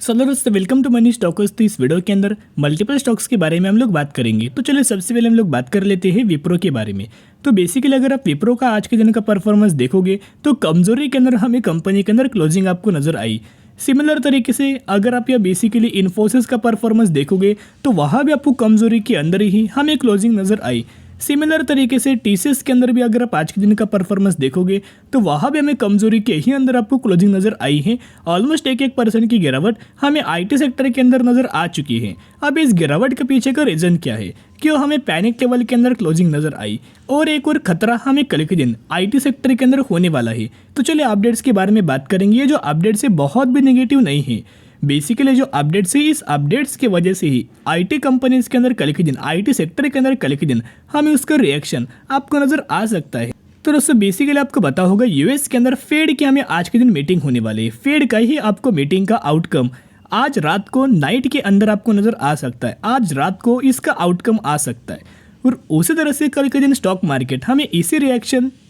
Hello दोस्तों, welcome to money stalkers. तो इस वीडियो के अंदर मल्टीपल स्टॉक्स के बारे में हम लोग बात करेंगे। तो चलिए सबसे पहले हम लोग बात कर लेते हैं विप्रो के बारे में। तो बेसिकली अगर आप विप्रो का आज के दिन का परफॉर्मेंस देखोगे तो कमजोरी के अंदर हमें कंपनी के अंदर क्लोजिंग आपको नजर आई। सिमिलर तरीके से अगर आप यह बेसिकली इन्फोसिस का परफॉर्मेंस देखोगे तो वहाँ भी आपको कमजोरी के अंदर ही हमें क्लोजिंग नजर आई। सिमिलर तरीके से टीसीएस के अंदर भी अगर आप आज के दिन का परफॉर्मेंस देखोगे तो वहाँ भी हमें कमजोरी के ही अंदर आपको क्लोजिंग नजर आई है। ऑलमोस्ट 1% की गिरावट हमें आईटी सेक्टर के अंदर नजर आ चुकी है। अब इस गिरावट के पीछे का रीजन क्या है, क्यों हमें पैनिक लेवल के अंदर क्लोजिंग नजर आई, और एक और खतरा हमें कल के दिन आईटी सेक्टर के अंदर होने वाला है। तो चलिए अपडेट्स के बारे में बात करेंगे। ये जो अपडेट्स है बहुत भी नेगेटिव नहीं है। बेसिकली जो अपडेट्स है, इस अपडेट्स की वजह से ही आईटी कंपनीज के अंदर कल के दिन, आईटी सेक्टर के अंदर कल के दिन हमें उसका रिएक्शन आपको नजर आ सकता है। तो दोस्तों बेसिकली आपको पता होगा यूएस के अंदर फेड की हमें आज के दिन मीटिंग होने वाली है। फेड का ही आपको मीटिंग का आउटकम आज रात को नाइट के अंदर आपको नजर आ सकता है। आज रात को इसका आउटकम आ सकता है और उसी तरह से कल के दिन स्टॉक मार्केट हमें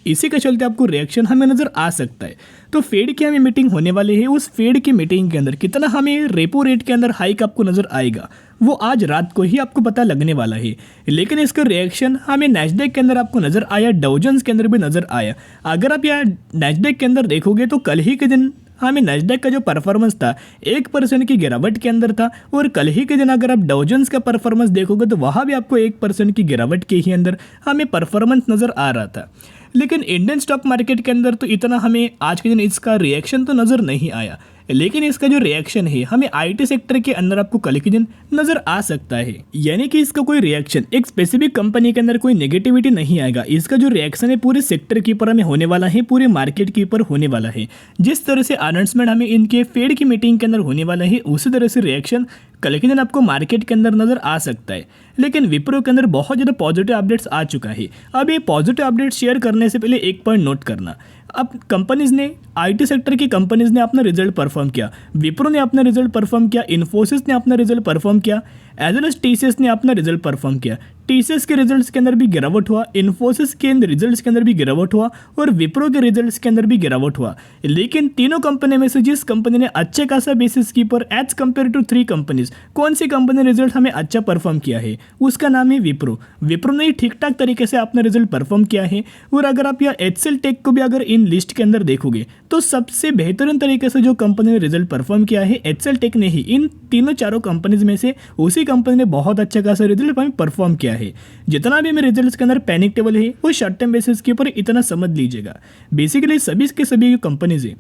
इसी के चलते आपको रिएक्शन हमें नजर आ सकता है। तो फेड की हमें मीटिंग होने वाली है। उस फेड की मीटिंग के अंदर कितना हमें रेपो रेट के अंदर हाइक आपको नजर आएगा वो आज रात को ही आपको पता लगने वाला है। लेकिन इसका रिएक्शन हमें नैस्डैक के अंदर आपको नजर आया, डाउ जोन्स के अंदर भी नजर आया। अगर आप यहाँ नैस्डैक के अंदर देखोगे तो कल ही के दिन हमें नैस्डैक का जो परफॉर्मेंस था 1% की गिरावट के अंदर था, और कल ही के दिन अगर आप डाउ जोन्स का परफॉर्मेंस देखोगे तो वहाँ भी आपको 1% की गिरावट के ही अंदर हमें परफॉर्मेंस नज़र आ रहा था। लेकिन इंडियन स्टॉक मार्केट के अंदर तो इतना हमें आज के दिन इसका रिएक्शन तो नज़र नहीं आया। लेकिन इसका जो रिएक्शन है हमें आईटी सेक्टर के अंदर आपको कल के दिन नजर आ सकता है। यानी कि इसका कोई रिएक्शन एक स्पेसिफिक कंपनी के अंदर कोई नेगेटिविटी नहीं आएगा। इसका जो रिएक्शन है पूरे सेक्टर के ऊपर हमें होने वाला है, पूरे मार्केट के ऊपर होने वाला है। जिस तरह से अनाउंसमेंट हमें इनके फेड की मीटिंग के अंदर होने वाला है उसी तरह से रिएक्शन कल के दिन आपको मार्केट के अंदर नजर आ सकता है। लेकिन विप्रो के अंदर बहुत ज़्यादा पॉजिटिव अपडेट्स आ चुका है। अब ये पॉजिटिव अपडेट्स शेयर करने से पहले एक पॉइंट नोट करना। अब कंपनीज ने, आईटी सेक्टर की कंपनीज ने अपना रिजल्ट परफॉर्म किया, विप्रो ने अपना रिजल्ट परफॉर्म किया, इन्फोसिस ने अपना रिजल्ट परफॉर्म किया, एज वेल एज टीसीएस ने अपना रिजल्ट परफॉर्म किया। टीसीएस के रिजल्ट्स के अंदर भी गिरावट हुआ, इन्फोसिस के रिजल्ट्स के अंदर भी गिरावट हुआ, और विप्रो के रिजल्ट्स के अंदर भी गिरावट हुआ। लेकिन तीनों कंपनी में से जिस कंपनी ने अच्छे खासा बेसिस की पर एज कंपेयर टू 3 कंपनीज, कौन सी कंपनी ने रिजल्ट हमें अच्छा परफॉर्म किया है, उसका नाम है विप्रो। विप्रो ने ठीक ठाक तरीके से अपना रिजल्ट परफॉर्म किया है। और अगर आप यह एचसीएल टेक को भी अगर इन लिस्ट के अंदर देखोगे तो सबसे बेहतरीन तरीके से जो कंपनी ने रिजल्ट परफॉर्म किया है एचसीएल टेक ने ही। इन तीनों चारों कंपनीज में से उसी कंपनी ने बहुत अच्छा खासा रिजल्ट हमें परफॉर्म किया है। जितना भी मेरे रिजल्ट्स के अंदर पैनिक टेबल है वो शॉर्ट टर्म बेसिस के ऊपर इतना समझ लीजिएगा। बेसिकली सभी के सभी कंपनीज है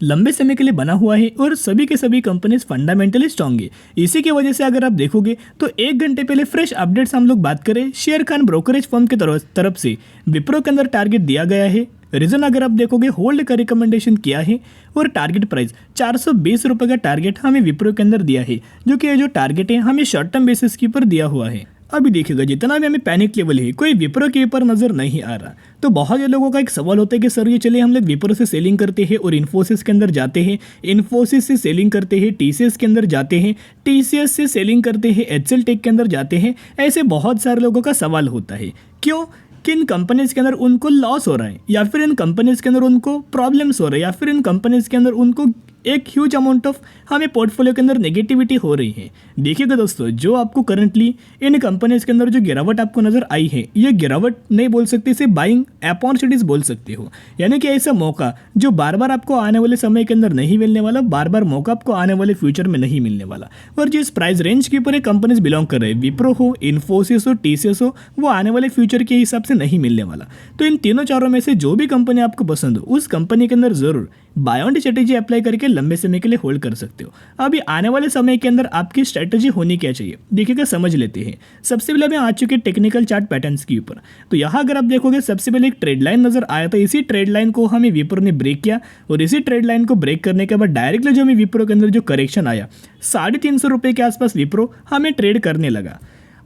लंबे समय के लिए बना हुआ है और सभी के सभी कंपनीज फंडामेंटली स्ट्रांग है। इसी की वजह से अगर आप देखोगे तो 1 घंटे पहले फ्रेश अपडेट्स हम लोग बात करें, शेयर खान ब्रोकरेज फर्म की तरफ से विप्रो के अंदर टारगेट दिया गया है। रीजन अगर आप देखोगे होल्ड का रिकमेंडेशन किया है और टारगेट प्राइस 420 रुपये का टारगेट हमें विप्रो के अंदर दिया है, जो कि ये जो टारगेट है हमें शॉर्ट टर्म बेसिस के ऊपर दिया हुआ है। अभी देखिएगा जितना भी हमें पैनिक लेवल है कोई विप्रो के ऊपर नजर नहीं आ रहा। तो बहुत से लोगों का एक सवाल होता है कि सर ये चलिए हम लोग विप्रो से सेलिंग करते हैं और इन्फोसिस के अंदर जाते हैं, इन्फोसिस से सेलिंग करते हैं, टीसीएस के अंदर जाते हैं, टीसीएस से सेलिंग करते हैं, एचसीएल टेक के अंदर जाते हैं। ऐसे बहुत सारे लोगों का सवाल होता है क्यों, किन कंपनीज के अंदर उनको लॉस हो रहा है, या फिर इन कंपनीज के अंदर उनको प्रॉब्लम्स हो रहे हैं, या फिर इन कंपनीज के अंदर उनको एक ह्यूज अमाउंट ऑफ हमें पोर्टफोलियो के अंदर नेगेटिविटी हो रही है। देखिएगा दोस्तों, जो आपको करंटली इन कंपनीज के अंदर जो गिरावट आपको नजर आई है, ये गिरावट नहीं बोल सकते, इसे बाइंग अपॉर्चुनिटीज बोल सकते हो। यानी कि ऐसा मौका जो बार बार आपको आने वाले समय के अंदर नहीं मिलने वाला, बार बार मौका आपको आने वाले फ्यूचर में नहीं मिलने वाला। और जिस प्राइस रेंज के ऊपर ये कंपनीज बिलोंग कर रहे हैं, विप्रो हो, इन्फोसिस हो, टीसीएस हो, वो आने वाले फ्यूचर के हिसाब से नहीं मिलने वाला। तो इन तीनों चारों में से जो भी कंपनी आपको पसंद हो उस कंपनी के अंदर जरूर बाय ऑन स्ट्रेटेजी अप्लाई करके लंबे समय के लिए होल्ड कर सकते हो। अभी आने वाले समय के अंदर आपकी स्ट्रेटेजी होनी क्या चाहिए, देखिएगा समझ लेते हैं। सबसे पहले मैं आ चुके टेक्निकल चार्ट पैटर्न्स के ऊपर। तो यहाँ अगर आप देखोगे सबसे पहले एक ट्रेड लाइन नजर आया था, इसी ट्रेड लाइन को हमें विप्रो ने ब्रेक किया, और इसी ट्रेड लाइन को ब्रेक करने के बाद डायरेक्टली जो हमें विप्रो के अंदर जो करेक्शन आया 350 रुपये के आसपास विप्रो हमें ट्रेड करने लगा।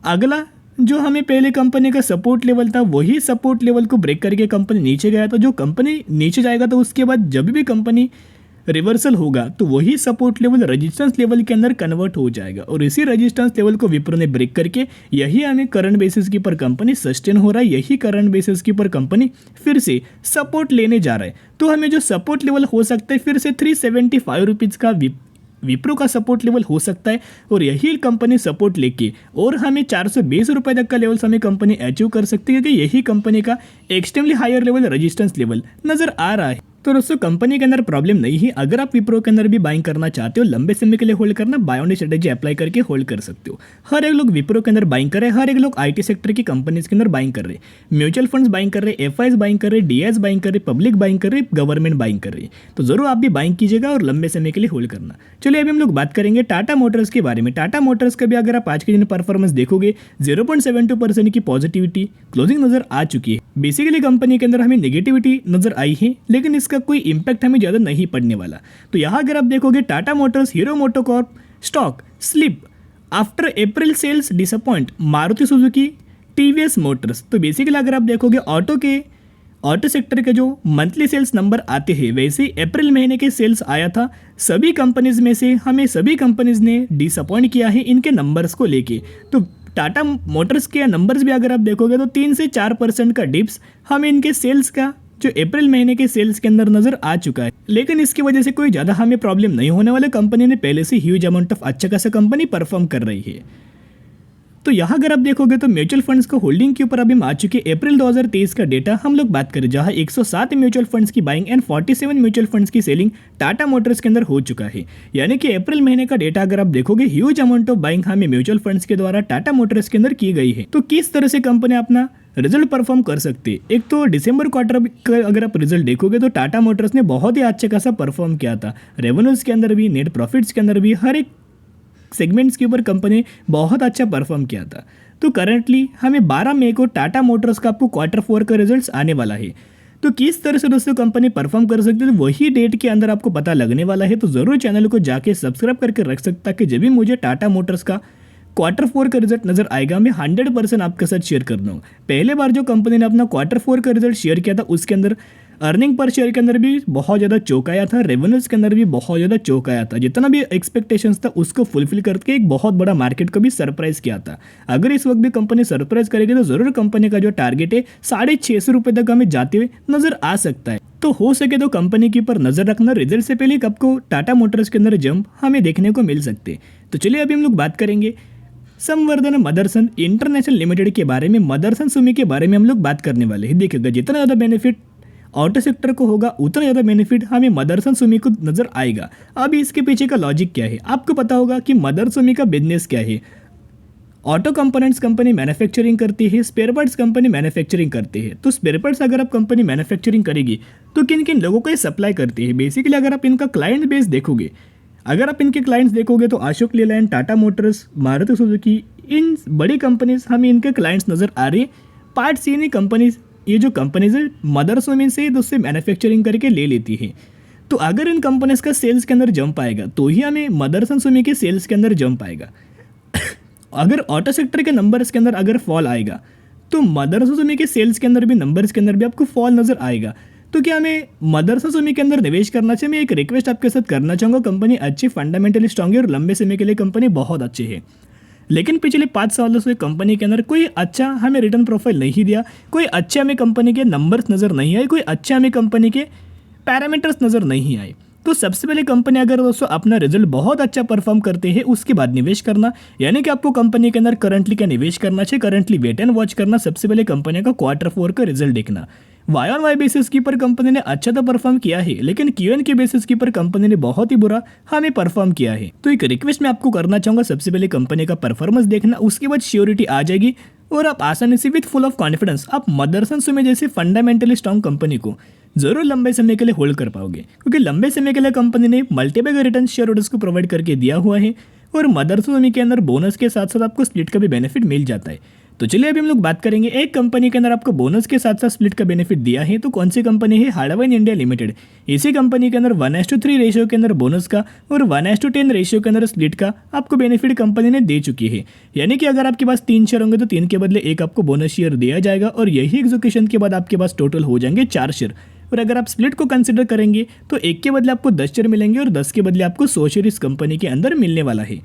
अगला जो हमें पहले कंपनी का सपोर्ट लेवल था वही सपोर्ट लेवल को ब्रेक करके कंपनी नीचे गया था। जो कंपनी नीचे जाएगा तो उसके बाद जब भी कंपनी रिवर्सल होगा तो वही सपोर्ट लेवल रेजिस्टेंस लेवल के अंदर कन्वर्ट हो जाएगा, और इसी रेजिस्टेंस लेवल को विप्रो ने ब्रेक करके यही हमें करंट बेसिस के ऊपर कंपनी सस्टेन हो रहा है, यही करंट बेसिस के ऊपर कंपनी फिर से सपोर्ट लेने जा रहा है। तो हमें जो सपोर्ट लेवल हो सकता है फिर से 375 रुपीज़ का विप्रो का सपोर्ट लेवल हो सकता है और यही कंपनी सपोर्ट लेके और हमें 420 रुपये तक का लेवल हमें कंपनी अचीव कर सकती है, क्योंकि यही कंपनी का extremely higher level resistance level नजर आ रहा है। तो दोस्तों कंपनी के अंदर प्रॉब्लम नहीं है। अगर आप विप्रो के अंदर भी बाइंग करना चाहते हो, लंबे समय के लिए होल्ड करना, बाय ऑन स्ट्रेटेजी अप्लाई करके होल्ड कर सकते हो। हर एक लोग विप्रो के अंदर बाइंग कर रहे हैं, हर एक लोग आईटी सेक्टर की कंपनीज के अंदर बाइंग कर रहे हैं, म्यूचुअल फंड्स बाइंग कर रहे हैं, एफआईज बाइंग कर रहे हैं, डीएस बाइंग कर रहे हैं, पब्लिक बाइंग कर रहे हैं, गवर्नमेंट बाइंग कर रही है। तो जरूर आप भी बाइंग कीजिएगा और लंबे समय के लिए होल्ड करना। चलिए अभी हम लोग बात करेंगे टाटा मोटर्स के बारे में। टाटा मोटर्स का भी अगर आप आज के दिन परफॉर्मेंस देखोगे 0.72% की पॉजिटिविटी क्लोजिंग नजर आ चुकी है। बेसिकली कंपनी के अंदर हमें नेगेटिविटी नजर आई है, लेकिन इसका कोई इंपैक्ट हमें ज़्यादा नहीं पड़ने वाला। तो यहाँ अगर आप देखोगे Tata Motors, Hero MotoCorp stock slip after April sales disappoint, Maruti Suzuki, TVS motors. तो बेसिकली अगर आप देखोगे ऑटो सेक्टर के जो मंथली सेल्स नंबर आते हैं, वैसे ही अप्रैल महीने के सेल्स आया था। सभी कंपनीज में से हमें सभी कंपनीज ने डिसअपॉइंट किया है इनके नंबर्स को लेके। तो टाटा मोटर्स के नंबर्स भी अगर आप देखोगे तो 3 से 4% का डिप्स हमें इनके सेल्स का जो अप्रैल महीने के सेल्स के अंदर नजर आ चुका है, लेकिन इसकी वजह से कोई ज़्यादा हमें प्रॉब्लम नहीं होने वाला। कंपनी ने पहले से ह्यूज अमाउंट ऑफ अच्छा खासा कंपनी परफॉर्म कर रही है। तो यहाँ अगर आप देखोगे तो म्यूचुअल फंड्स को होल्डिंग के ऊपर अभी हम आ चुके अप्रैल 2023 का डेटा हम लोग बात करें, जहाँ 107 म्यूचुअल फंड्स की बाइंग एंड 47 म्यूचुअल फंड्स की सेलिंग टाटा मोटर्स के अंदर हो चुका है। यानी कि अप्रैल महीने का डेटा अगर आप देखोगे ह्यूज अमाउंट ऑफ बाइंग हमें म्यूचुअल फंड्स के द्वारा टाटा मोटर्स के अंदर की गई है। तो किस तरह से कंपनी अपना रिजल्ट परफॉर्म कर सकती है, एक तो दिसंबर क्वार्टर का अगर आप रिजल्ट देखोगे तो टाटा मोटर्स ने बहुत ही अच्छा खासा परफॉर्म किया था। रेवेन्यूज के अंदर भी, नेट प्रॉफिट्स के अंदर भी, हर एक सेगमेंट्स के ऊपर कंपनी बहुत अच्छा परफॉर्म किया था। तो करंटली हमें 12 मई को टाटा मोटर्स का आपको Q4 का रिजल्ट्स आने वाला है। तो किस तरह से दोस्तों कंपनी परफॉर्म कर सकती है, तो वही डेट के अंदर आपको पता लगने वाला है। तो ज़रूर चैनल को जाके सब्सक्राइब करके रख सकता कि जब भी मुझे टाटा मोटर्स का Q4 का रिजल्ट नजर आएगा, मैं 100% आपके साथ शेयर कर दूँगा। पहले बार जो कंपनी ने अपना Q4 का रिजल्ट शेयर किया था, उसके अंदर अर्निंग पर शेयर के अंदर भी बहुत ज़्यादा चौंकाया था, रेवेन्यूज के अंदर भी बहुत ज़्यादा चौंकाया था। जितना भी एक्सपेक्टेशंस था उसको फुलफिल करके एक बहुत बड़ा मार्केट को भी सरप्राइज किया था। अगर इस वक्त भी कंपनी सरप्राइज करेगी तो ज़रूर कंपनी का जो टारगेट है 650 रुपये तक हमें जाते हुए नजर आ सकता है। तो हो सके तो कंपनी के ऊपर नजर रखना, रिजल्ट से पहले कब को टाटा मोटर्स के अंदर जंप हमें देखने को मिल सकते। तो चलिए अभी हम लोग बात करेंगे संवर्धन मदरसन इंटरनेशनल लिमिटेड के बारे में। मदरसन सुमी के बारे में हम लोग बात करने वाले हैं। देखिएगा जितना ज़्यादा बेनिफिट ऑटो सेक्टर को होगा उतना ज़्यादा बेनिफिट हमें मदरसन सुमी को नजर आएगा। अभी इसके पीछे का लॉजिक क्या है, आपको पता होगा कि मदरसन सुमी का बिजनेस क्या है। ऑटो कंपोनेंट्स कंपनी मैन्युफैक्चरिंग करती है, स्पेयर पार्ट्स कंपनी मैन्युफैक्चरिंग करती है। तो स्पेयर पार्ट्स अगर आप कंपनी मैन्युफैक्चरिंग करेगी तो किन किन लोगों को ये सप्लाई करती है। बेसिकली अगर आप इनका क्लाइंट बेस देखोगे, अगर आप इनके क्लाइंट्स देखोगे तो अशोक लेलैंड, टाटा मोटर्स, मारुति सुजुकी, इन बड़ी कंपनीज हमें इनके क्लाइंट्स नजर आ रही है। पार्ट्स यानी कंपनीज, ये जो कंपनीज है मदरसन से उससे मैन्युफैक्चरिंग करके ले लेती है। तो अगर इन कंपनीज का सेल्स के अंदर जंप आएगा तो ही हमें मदरसन सुमी के सेल्स के अंदर जंप आएगा। अगर ऑटो सेक्टर के नंबर्स के अंदर अगर फॉल आएगा तो मदरसन सुमी के सेल्स के अंदर भी, नंबर्स के अंदर भी आपको फॉल नजर आएगा। तो क्या हमें मदरसन सुमी के अंदर निवेश करना चाहिए? मैं एक रिक्वेस्ट आपके साथ करना चाहूँगा, कंपनी अच्छी फंडामेंटली स्ट्रांग है और लंबे समय के लिए कंपनी बहुत अच्छी है, लेकिन पिछले 5 सालों से कंपनी के अंदर कोई अच्छा हमें रिटर्न प्रोफाइल नहीं दिया, कोई अच्छे हमें कंपनी के नंबर्स नज़र नहीं आए, कोई अच्छे हमें कंपनी के पैरामीटर्स नज़र नहीं आए। तो सबसे पहले कंपनी अगर दोस्तों अपना रिजल्ट बहुत अच्छा परफॉर्म करते हैं उसके बाद निवेश करना, यानी कि आपको कंपनी के अंदर करंटली क्या निवेश करना चाहिए, करंटली वेट एंड वॉच करना। सबसे पहले कंपनी का Q4 का रिजल्ट देखना। वाई ऑन वाई बेसिस की पर कंपनी ने अच्छा तो परफॉर्म किया है, लेकिन क्यूएन के बेसिस की पर कंपनी ने बहुत ही बुरा हमें परफॉर्म किया है। तो एक रिक्वेस्ट मैं आपको करना चाहूँगा, सबसे पहले कंपनी का परफॉर्मेंस देखना, उसके बाद श्योरिटी आ जाएगी और आप आसानी से विद फुल ऑफ कॉन्फिडेंस आप मदरसन सुमी जैसी फंडामेंटली स्ट्रॉन्ग कंपनी को जरूर लंबे समय के लिए होल्ड कर पाओगे, क्योंकि लंबे समय के लिए कंपनी ने मल्टीपल रिटर्न शेयर होल्डर्स को प्रोवाइड करके दिया हुआ है और मदरसन सुमी के अंदर बोनस के साथ साथ आपको स्प्लिट का भी बेनिफिट मिल जाता है। तो चलिए अभी हम लोग बात करेंगे, एक कंपनी के अंदर आपको बोनस के साथ साथ स्प्लिट का बेनिफिट दिया है। तो कौन सी कंपनी है? Hardware India limited. इसी कंपनी के अंदर 1:3 रेशियो के अंदर बोनस का और 1:10 रेशियो के अंदर स्प्लिट का आपको बेनिफिट कंपनी ने दे चुकी है। यानी कि अगर आपके पास 3 शेयर होंगे तो 3 के बदले 1 आपको बोनस शेयर दिया जाएगा और यही एग्जीक्यूशन के बाद आपके पास टोटल हो जाएंगे 4 शेयर। और अगर आप स्प्लिट को कंसिडर करेंगे तो 1 के बदले आपको 10 शेयर मिलेंगे और 10 के बदले आपको 100 शेयर इस कंपनी के अंदर मिलने वाला है।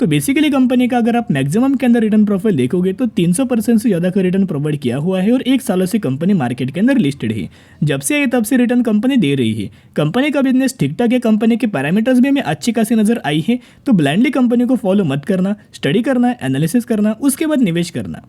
तो बेसिकली कंपनी का अगर आप मैक्सिमम के अंदर रिटर्न प्रोफाइल देखोगे तो 300% से ज़्यादा का रिटर्न प्रोवाइड किया हुआ है और 1 सालों से कंपनी मार्केट के अंदर लिस्टेड है। जब से आई तब से रिटर्न कंपनी दे रही है। कंपनी का बिजनेस ठीक ठाक है, कंपनी के पैरामीटर्स भी हमें अच्छी खासी नजर आई है। तो ब्लाइंडली कंपनी को फॉलो मत करना, स्टडी करना, एनालिसिस करना, उसके बाद निवेश करना।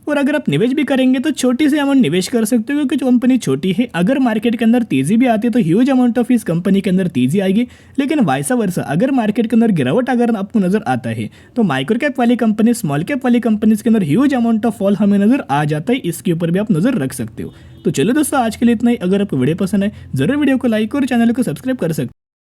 और अगर आप निवेश भी करेंगे तो छोटी सी अमाउंट निवेश कर सकते हो, क्योंकि कंपनी छोटी है। अगर मार्केट के अंदर तेजी भी आती है तो ह्यूज अमाउंट ऑफ इस कंपनी के अंदर तेजी आएगी, लेकिन वाइसा वर्सा अगर मार्केट के अंदर गिरावट अगर आपको नजर आता है तो माइक्रो कैप वाली कंपनी, स्मॉल कैप वाली कंपनीज के अंदर ह्यूज अमाउंट ऑफ फॉल हमें नजर आ जाता है। इसके ऊपर भी आप नजर रख सकते हो। तो चलो दोस्तों, आज के लिए इतना ही। अगर आपको वीडियो पसंद है जरूर वीडियो को लाइक और चैनल को सब्सक्राइब कर सकते हो।